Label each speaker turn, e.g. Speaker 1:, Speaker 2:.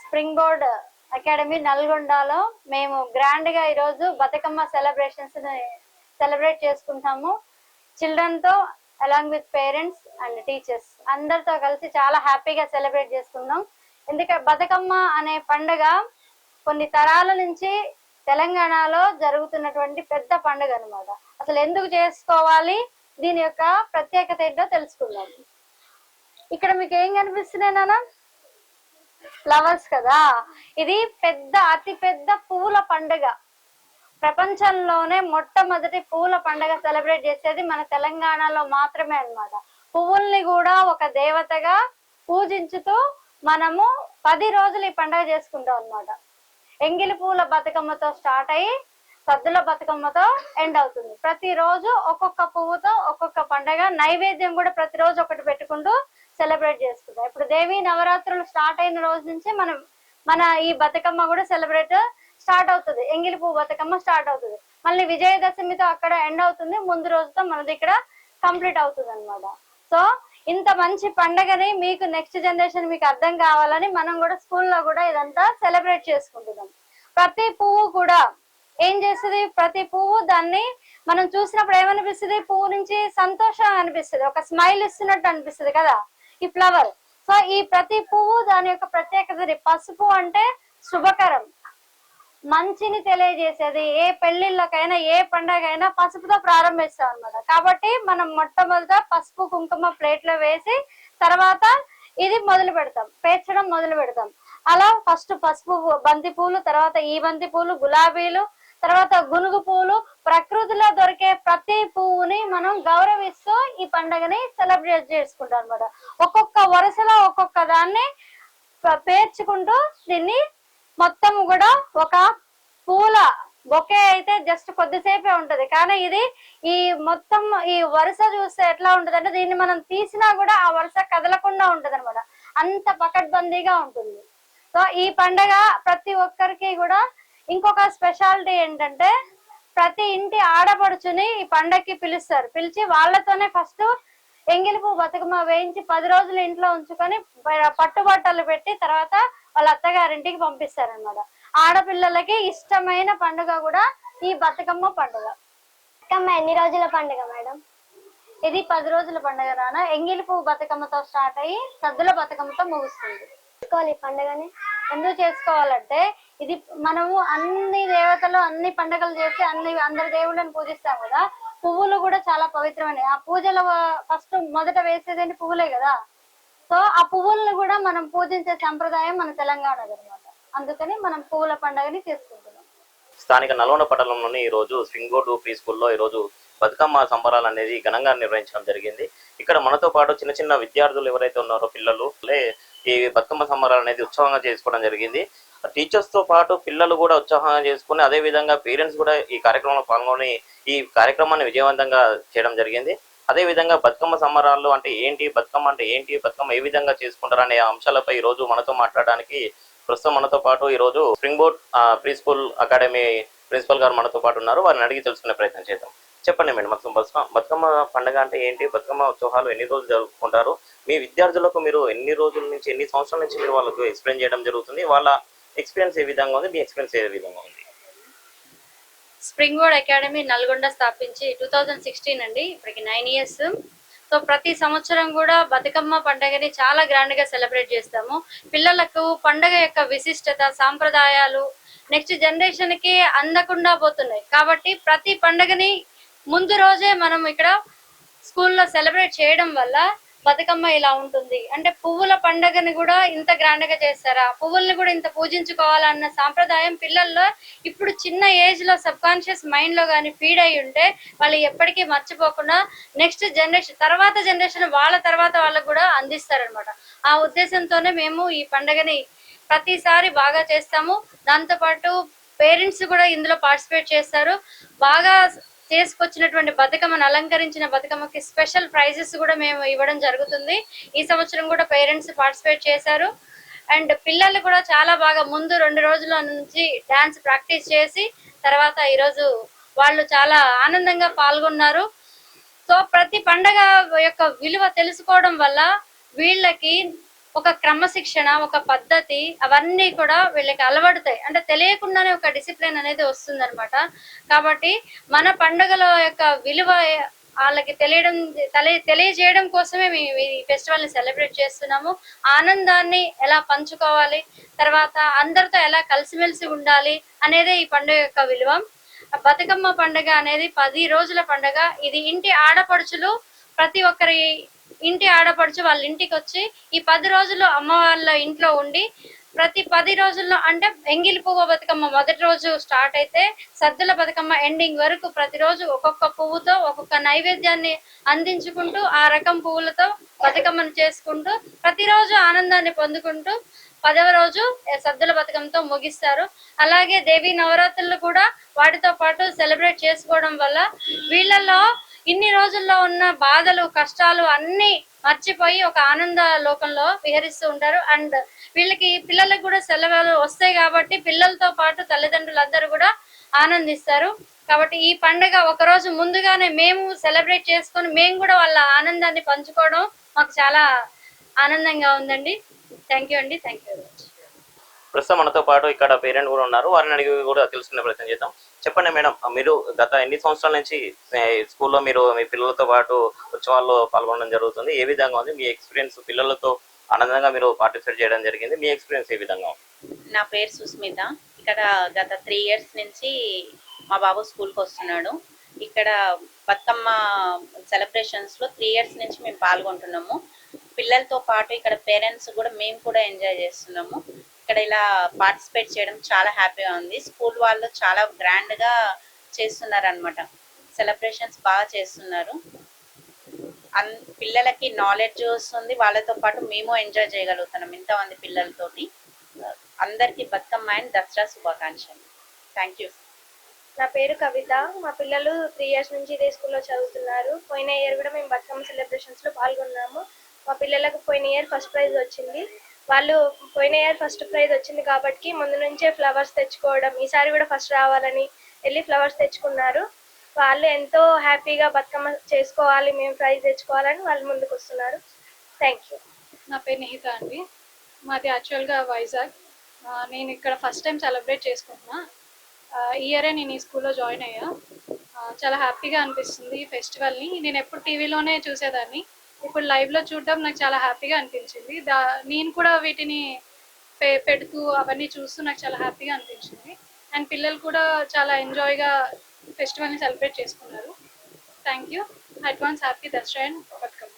Speaker 1: Spring board academy నల్గొండలో మేము grand గా ఈరోజు బతుకమ్మ సెలబ్రేషన్స్ సెలబ్రేట్ చేసుకుంటాము. చిల్డ్రన్ తో along with parents and teachers అందరితో కలిసి చాలా హ్యాపీగా సెలబ్రేట్ చేసుకున్నాం. ఎందుకంటే బతుకమ్మ అనే పండుగ కొన్ని తరాల నుంచి తెలంగాణలో జరుగుతున్నటువంటి పెద్ద పండుగ అనమాట. అసలు ఎందుకు చేసుకోవాలి, దీని యొక్క ప్రత్యేకత ఏంటో తెలుసుకుందాం. ఇక్కడ మీకు ఏం కనిపిస్తున్నాయి నాన్న? ఫ్లవర్స్ కదా. ఇది అతి పెద్ద పువ్వుల పండుగ. ప్రపంచంలోనే మొట్టమొదటి పువ్వుల పండుగ సెలబ్రేట్ చేసేది మన తెలంగాణలో మాత్రమే అన్నమాట. పువ్వుల్ని కూడా ఒక దేవతగా పూజించుతూ మనము 10 రోజులు ఈ పండుగ చేసుకుంటాం అన్నమాట. ఎంగిలి పువ్వుల బతుకమ్మతో స్టార్ట్ అయ్యి సద్దుల బతుకమ్మతో ఎండ్ అవుతుంది. ప్రతిరోజు ఒక్కొక్క పువ్వుతో ఒక్కొక్క పండుగ. నైవేద్యం కూడా ప్రతిరోజు ఒకటి పెట్టుకుంటూ సెలబ్రేట్ చేసుకుంటాం. ఇప్పుడు దేవి నవరాత్రులు స్టార్ట్ అయిన రోజు నుంచి మన ఈ బతుకమ్మ కూడా స్టార్ట్ అవుతుంది. ఎంగిలి పువ్వు బతుకమ్మ స్టార్ట్ అవుతుంది. మళ్ళీ విజయదశమితో అక్కడ ఎండ్ అవుతుంది. ముందు రోజుతో మనది ఇక్కడ కంప్లీట్ అవుతుంది అనమాట. సో ఇంత మంచి పండగని మీకు నెక్స్ట్ జనరేషన్ మీకు అర్థం కావాలని మనం కూడా స్కూల్లో కూడా ఇదంతా సెలబ్రేట్ చేసుకుంటున్నాం. ప్రతి పువ్వు కూడా ఏం చేస్తుంది, ప్రతి పువ్వు దాన్ని మనం చూసినప్పుడు ఏమనిపిస్తుంది, పువ్వు నుంచి సంతోషం అనిపిస్తుంది, ఒక స్మైల్ ఇస్తున్నట్టు అనిపిస్తుంది కదా ఈ ఫ్లవర్. సో ఈ ప్రతి పువ్వు దాని యొక్క ప్రత్యేకత. పసుపు అంటే శుభకరం, మంచిని తెలియజేసేది. ఏ పెళ్లిళ్ళకైనా ఏ పండగైనా పసుపుతో ప్రారంభిస్తాం అనమాట. కాబట్టి మనం మొట్టమొదట పసుపు కుంకుమ ప్లేట్ లో వేసి తర్వాత ఇది మొదలు పెడతాం, పేర్చడం మొదలు పెడతాం. అలా ఫస్ట్ పసుపు బంతి పూలు, తర్వాత ఈ బంతి పూలు, గులాబీలు, తర్వాత గునుగు పూలు. ప్రకృతిలో దొరికే ప్రతి పువ్వుని మనం గౌరవిస్తూ ఈ పండుగని సెలబ్రేట్ చేసుకుంటాం అనమాట. ఒక్కొక్క వరుసలో ఒక్కొక్క దాన్ని పేర్చుకుంటూ దీన్ని మొత్తం కూడా ఒక పూల బొకే అయితే జస్ట్ కొద్దిసేపే ఉంటది. కానీ ఇది ఈ మొత్తం ఈ వరుస చూస్తే ఎట్లా ఉంటది అంటే దీన్ని మనం తీసినా కూడా ఆ వరుస కదలకుండా ఉంటది అనమాట. అంత పకడ్బందీగా ఉంటుంది. సో ఈ పండగ ప్రతి ఒక్కరికి కూడా ఇంకొక స్పెషాలిటీ ఏంటంటే ప్రతి ఇంటి ఆడపడుచుని ఈ పండగకి పిలుస్తారు. పిలిచి వాళ్ళతోనే ఫస్ట్ ఎంగిలి పువ్వు బతుకమ్మ వేయించి 10 రోజులు ఇంట్లో ఉంచుకొని పట్టుబట్టలు పెట్టి తర్వాత వాళ్ళ అత్తగారింటికి పంపిస్తారనమాట. ఆడపిల్లలకి ఇష్టమైన పండుగ కూడా ఈ బతుకమ్మ పండుగ.
Speaker 2: బతుకమ్మ ఎన్ని రోజుల పండుగ మేడం?
Speaker 1: ఇది 10 రోజుల పండుగ నాన్న. ఎంగిలి పువ్వు బతుకమ్మతో స్టార్ట్ అయ్యి సద్దుల బతుకమ్మతో ముగుస్తుంది.
Speaker 2: ఈ పండుగని
Speaker 1: ఎందుకు చేసుకోవాలంటే ఇది మనము అన్ని దేవతలు అన్ని పండుగలు చేసి అందరి దేవుళ్ళని పూజిస్తాం కదా. పువ్వులు కూడా చాలా పవిత్రమైనవి. ఆ పూజలో ఫస్ట్ మొదట వేసేది పువ్వులే కదా. సో ఆ పువ్వులను కూడా మనం పూజించే సంప్రదాయం మన తెలంగాణది అనమాట. అందుకని మనం పువ్వుల పండుగని చేసుకుంటున్నాం.
Speaker 3: స్థానిక నల్గొండ పట్టణంలోని ఈ రోజు స్ప్రింగ్ బోర్డ్ ప్రీ స్కూల్లో ఈ రోజు బతుకమ్మ సంబరాలు అనేది ఘనంగా నిర్వహించడం జరిగింది. ఇక్కడ మనతో పాటు చిన్న చిన్న విద్యార్థులు ఎవరైతే ఉన్నారో పిల్లలు ఈ బతుకమ్మ సంబరాలు అనేది ఉత్సాహంగా చేసుకోవడం జరిగింది. టీచర్స్ తో పాటు పిల్లలు కూడా ఉత్సాహంగా చేసుకుని అదే విధంగా పేరెంట్స్ కూడా ఈ కార్యక్రమంలో పాల్గొని ఈ కార్యక్రమాన్ని విజయవంతంగా చేయడం జరిగింది. అదే విధంగా బతుకమ్మ సంబరాలు అంటే ఏంటి, బతుకమ్మ అంటే ఏంటి, బతుకమ్మ ఏ విధంగా చేసుకుంటారు అనే అంశాలపై ఈ రోజు మనతో మాట్లాడడానికి ప్రస్తుతం మనతో పాటు ఈ రోజు spring board pre school academy principal గారు మనతో పాటు ఉన్నారు. వారిని అడిగి తెలుసుకునే ప్రయత్నం చేద్దాం. చెప్పండి మేడం, మొత్తం బతుకమ్మ పండుగ అంటే ఏంటి, బతుకమ్మ ఉత్సవాలు ఎన్ని రోజులు జరుపుకుంటారు, మీ విద్యార్థులకు మీరు ఎన్ని రోజుల నుంచి ఎన్ని సంవత్సరాల నుంచి మీరు వాళ్ళకు ఎక్స్ప్లెయిన్ చేయడం జరుగుతుంది, వాళ్ళ ఎక్స్పీరియన్స్ ఏ విధంగా ఉంది, మీ ఎక్స్పీరియన్స్ ఏ విధంగా ఉంది?
Speaker 1: స్ప్రింగ్ బోర్డ్ అకాడమీ నల్గొండ స్థాపించి 2016 అండి, ఇప్పటికి 9 years. సో ప్రతి సంవత్సరం కూడా బతుకమ్మ పండుగని చాలా గ్రాండ్ గా సెలబ్రేట్ చేస్తాము. పిల్లలకు పండుగ యొక్క విశిష్టత, సాంప్రదాయాలు నెక్స్ట్ జనరేషన్ కి అందకుండా పోతున్నాయి. కాబట్టి ప్రతి పండుగని ముందు రోజే మనం ఇక్కడ స్కూల్లో సెలబ్రేట్ చేయడం వల్ల బతుకమ్మ ఇలా ఉంటుంది అంటే పువ్వుల పండుగని కూడా ఇంత గ్రాండ్ గా చేస్తారా, పువ్వుల్ని కూడా ఇంత పూజించుకోవాలన్న సాంప్రదాయం పిల్లల్లో ఇప్పుడు చిన్న ఏజ్ లో సబ్ కాన్షియస్ మైండ్ లో కానీ ఫీడ్ అయి ఉంటే వాళ్ళు ఎప్పటికీ మర్చిపోకుండా నెక్స్ట్ జనరేషన్ తర్వాత జనరేషన్ వాళ్ళ తర్వాత వాళ్ళకు కూడా అందిస్తారనమాట. ఆ ఉద్దేశంతోనే మేము ఈ పండుగని ప్రతిసారి బాగా చేస్తాము. దాంతోపాటు పేరెంట్స్ కూడా ఇందులో పార్టిసిపేట్ చేస్తారు. బాగా చేసుకొచ్చినటువంటి బతుకమ్మను అలంకరించిన బతుకమ్మకి స్పెషల్ ప్రైజెస్ కూడా మేము ఇవ్వడం జరుగుతుంది. ఈ సంవత్సరం కూడా పేరెంట్స్ పార్టిసిపేట్ చేశారు. అండ్ పిల్లలు కూడా చాలా బాగా ముందు 2 రోజుల నుంచి డాన్స్ ప్రాక్టీస్ చేసి తర్వాత ఈరోజు వాళ్ళు చాలా ఆనందంగా పాల్గొన్నారు. సో ప్రతి పండగ యొక్క విలువ తెలుసుకోవడం వల్ల వీళ్ళకి ఒక క్రమశిక్షణ, ఒక పద్ధతి అవన్నీ కూడా వీళ్ళకి అలవడతాయి. అంటే తెలియకుండానే ఒక డిసిప్లిన్ అనేది వస్తుందన్నమాట. కాబట్టి మన పండుగల యొక్క విలువ వాళ్ళకి తెలియజేయడం కోసమే మేము ఈ ఫెస్టివల్ని సెలబ్రేట్ చేస్తున్నాము. ఆనందాన్ని ఎలా పంచుకోవాలి, తర్వాత అందరితో ఎలా కలిసిమెలిసి ఉండాలి అనేదే ఈ పండుగ యొక్క విలువ. బతుకమ్మ పండుగ అనేది 10 రోజుల పండుగ. ఇది ఇంటి ఆడపడుచులు ప్రతి ఒక్కరి ఇంటి ఆడపడుచు వాళ్ళ ఇంటికి వచ్చి ఈ 10 రోజులు అమ్మ వాళ్ళ ఇంట్లో ఉండి ప్రతి 10 రోజుల్లో అంటే ఎంగిలి పువ్వు బతుకమ్మ మొదటి రోజు స్టార్ట్ అయితే సద్దుల బతుకమ్మ ఎండింగ్ వరకు ప్రతిరోజు ఒక్కొక్క పువ్వుతో ఒక్కొక్క నైవేద్యాన్ని అందించుకుంటూ ఆ రకం పువ్వులతో బతుకమ్మను చేసుకుంటూ ప్రతిరోజు ఆనందాన్ని పొందుకుంటూ 10వ రోజు సద్దుల బతుకమ్మతో ముగిస్తారు. అలాగే దేవి నవరాత్రులు కూడా వాటితో పాటు సెలబ్రేట్ చేసుకోవడం వల్ల వీళ్ళల్లో ఇన్ని రోజుల్లో ఉన్న బాధలు కష్టాలు అన్నీ మర్చిపోయి ఒక ఆనంద లోకంలో విహరిస్తూ ఉంటారు. అండ్ వీళ్ళకి పిల్లలకు కూడా సెలవులు వస్తాయి కాబట్టి పిల్లలతో పాటు తల్లిదండ్రులందరూ కూడా ఆనందిస్తారు. కాబట్టి ఈ పండుగ ఒకరోజు ముందుగానే మేము సెలబ్రేట్ చేసుకొని మేము కూడా వాళ్ళ ఆనందాన్ని పంచుకోవడం మాకు చాలా ఆనందంగా ఉందండి. థ్యాంక్ యూ అండి. Thank you very much.
Speaker 3: ప్రస్తుతం మనతో పాటు ఇక్కడ పేరెంట్ కూడా ఉన్నారు, వారిని అడిగి కూడా తెలుసుకునే ప్రయత్నం చేద్దాం. చెప్పండి మేడం, మీరు గత ఎన్ని సంవత్సరాల నుంచి స్కూల్లో మీరు మీ పిల్లలతో పాటు ఉత్సవాల్లో పాల్గొనడం జరుగుతుంది? ఏ విధంగా ఉంది మీ ఎక్స్పీరియన్స్? పిల్లలతో ఆనందంగా మీరు పార్టిసిపేట్ చేయడం జరిగింది, మీ ఎక్స్పీరియన్స్ ఏ విధంగా ఉంది?
Speaker 4: నా పేరు సుస్మిత. ఇక్కడ గత 3 years నుంచి మా బాబు స్కూల్కి వస్తున్నాడు. ఇక్కడ బతుకమ్మ సెలబ్రేషన్స్లో 3 years నుంచి మేము పాల్గొంటున్నాము. పిల్లలతో పాటు ఇక్కడ పేరెంట్స్ కూడా మేము కూడా ఎంజాయ్ చేస్తున్నాము. ఇక్కడ ఇలా పార్టిసిపేట్ చేయడం చాలా హ్యాపీగా ఉంది. స్కూల్ వాళ్ళు చాలా గ్రాండ్గా చేస్తున్నారు అనమాట. సెలబ్రేషన్స్ బాగా చేస్తున్నారు. పిల్లలకి నాలెడ్జ్ వస్తుంది, వాళ్ళతో పాటు మేము ఎంజాయ్ చేయగలుగుతున్నాం ఇంతమంది పిల్లలతోటి. అందరికీ బతుకమ్మ అండ్ దసరా శుభాకాంక్షలు. Thank you.
Speaker 2: నా పేరు కవిత. మా పిల్లలు 3 years నుంచి ఇదే స్కూల్లో చదువుతున్నారు. పోయిన ఇయర్ కూడా మేము బతుకమ్మ సెలబ్రేషన్స్లో పాల్గొన్నాము. మా పిల్లలకు పోయిన ఇయర్ ఫస్ట్ ప్రైజ్ వచ్చింది. వాళ్ళు పోయిన ఇయర్ ఫస్ట్ ప్రైజ్ వచ్చింది కాబట్టి ముందు నుంచే ఫ్లవర్స్ తెచ్చుకోవడం, ఈసారి కూడా ఫస్ట్ రావాలని వెళ్ళి ఫ్లవర్స్ తెచ్చుకున్నారు. వాళ్ళు ఎంతో హ్యాపీగా బతుకమ్మ చేసుకోవాలి, మేము ప్రైజ్ తెచ్చుకోవాలని వాళ్ళు ముందుకు వస్తున్నారు. Thank you.
Speaker 5: నా పేరు నిహిత అండి. మాది యాక్చువల్గా వైజాగ్. నేను ఇక్కడ ఫస్ట్ టైం సెలబ్రేట్ చేసుకుంటున్నా. ఈ ఇయరే నేను ఈ స్కూల్లో జాయిన్ అయ్యా. చాలా హ్యాపీగా అనిపిస్తుంది ఈ ఫెస్టివల్ని. నేను ఎప్పుడు టీవీలోనే చూసేదాన్ని, ఇప్పుడు లైవ్లో చూడడం నాకు చాలా హ్యాపీగా అనిపించింది. నేను కూడా వీటిని పెడుతూ అవన్నీ చూస్తూ నాకు చాలా హ్యాపీగా అనిపించింది. అండ్ పిల్లలు కూడా చాలా ఎంజాయ్గా ఫెస్టివల్ని సెలబ్రేట్ చేసుకున్నారు. Thank you. Advance happy Dasara and Bathukamma.